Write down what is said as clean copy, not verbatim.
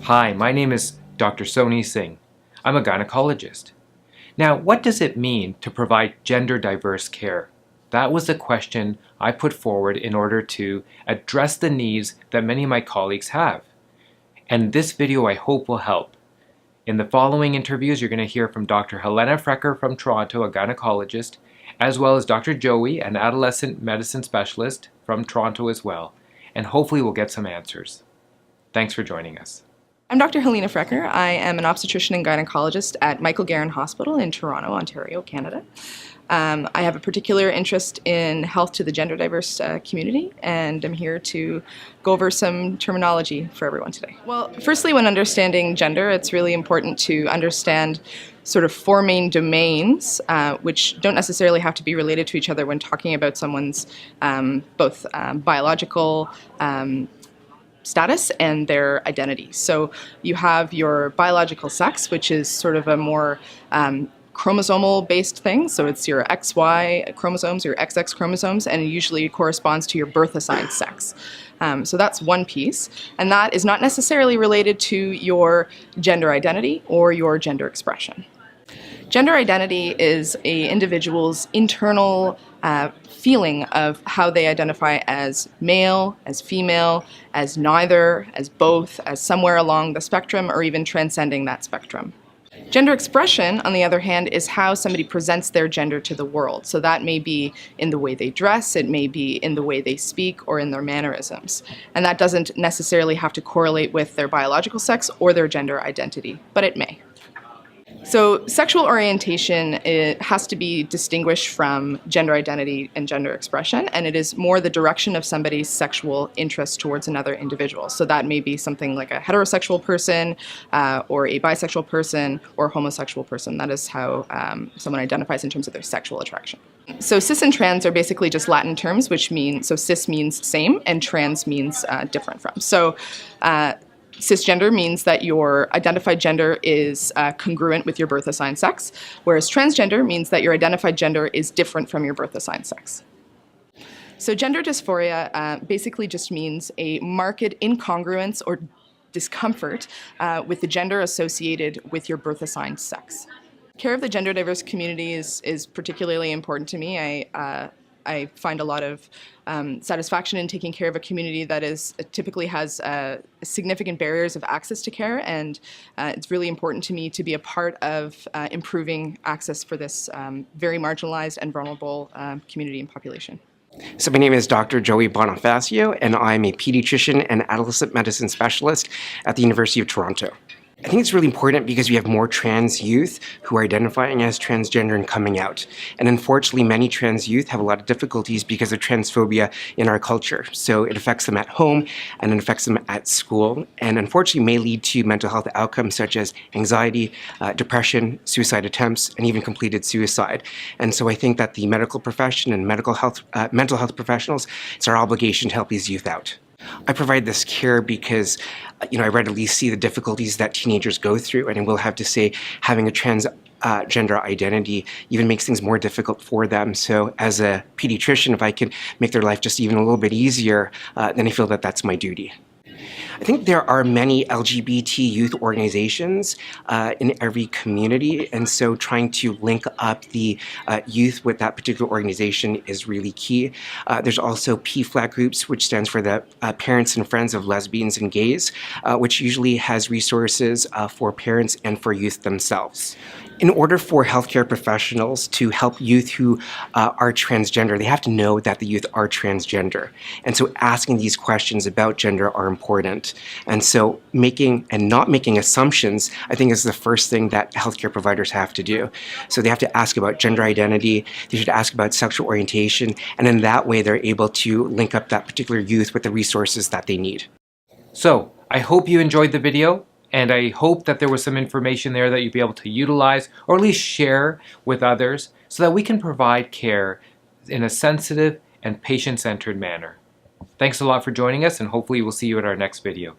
Hi, my name is Dr. Singh. I'm a gynecologist. Now, what does it mean to provide gender diverse care? That was the question I put forward in order to address the needs that many of my colleagues have. And this video I hope will help. In the following interviews, you're going to hear from Dr. Helena Frecker from Toronto, a gynecologist, as well as Dr. Joey, an adolescent medicine specialist from Toronto as well. And hopefully we'll get some answers. Thanks for joining us. I'm Dr. Helena Frecker. I am an obstetrician and gynecologist at Michael Garron Hospital in Toronto, Ontario, Canada. I have a particular interest in health to the gender diverse community, and I'm here to go over some terminology for everyone today. Well, firstly, when understanding gender, it's really important to understand sort of four main domains, which don't necessarily have to be related to each other when talking about someone's both biological status and their identity. So you have your biological sex, which is sort of a more chromosomal based thing. So it's your XY chromosomes, your XX chromosomes, and it usually corresponds to your birth assigned sex. So that's one piece, and that is not necessarily related to your gender identity or your gender expression. Gender identity is an individual's internal feeling of how they identify as male, as female, as neither, as both, as somewhere along the spectrum, or even transcending that spectrum. Gender expression, on the other hand, is how somebody presents their gender to the world. So that may be in the way they dress, it may be in the way they speak, or in their mannerisms. And that doesn't necessarily have to correlate with their biological sex or their gender identity, but it may. So sexual orientation, it has to be distinguished from gender identity and gender expression, and it is more the direction of somebody's sexual interest towards another individual. So that may be something like a heterosexual person, or a bisexual person, or a homosexual person. That is how someone identifies in terms of their sexual attraction. So cis and trans are basically just Latin terms, which mean, so cis means same, and trans means different from. So cisgender means that your identified gender is congruent with your birth assigned sex, whereas transgender means that your identified gender is different from your birth assigned sex. So gender dysphoria basically just means a marked incongruence or discomfort with the gender associated with your birth assigned sex. Care of the gender diverse community is particularly important to me. I find a lot of satisfaction in taking care of a community that typically has significant barriers of access to care, and it's really important to me to be a part of improving access for this very marginalized and vulnerable community and population. So my name is Dr. Joey Bonifacio, and I'm a pediatrician and adolescent medicine specialist at the University of Toronto. I think it's really important because we have more trans youth who are identifying as transgender and coming out. And unfortunately, many trans youth have a lot of difficulties because of transphobia in our culture. So it affects them at home and it affects them at school, and unfortunately may lead to mental health outcomes such as anxiety, depression, suicide attempts, and even completed suicide. And so I think that the medical profession and mental health professionals, it's our obligation to help these youth out. I provide this care because, I readily see the difficulties that teenagers go through, and I will have to say having a transgender identity even makes things more difficult for them. So as a pediatrician, if I could make their life just even a little bit easier, then I feel that that's my duty. I think there are many LGBT youth organizations in every community, and so trying to link up the youth with that particular organization is really key. There's also PFLAG groups, which stands for the Parents and Friends of Lesbians and Gays, which usually has resources for parents and for youth themselves. In order for healthcare professionals to help youth who are transgender, they have to know that the youth are transgender. And so asking these questions about gender are important. And so making and not making assumptions, I think, is the first thing that healthcare providers have to do. So they have to ask about gender identity, they should ask about sexual orientation, and in that way they're able to link up that particular youth with the resources that they need. So, I hope you enjoyed the video. And I hope that there was some information there that you'd be able to utilize or at least share with others so that we can provide care in a sensitive and patient-centered manner. Thanks a lot for joining us, and hopefully we'll see you at our next video.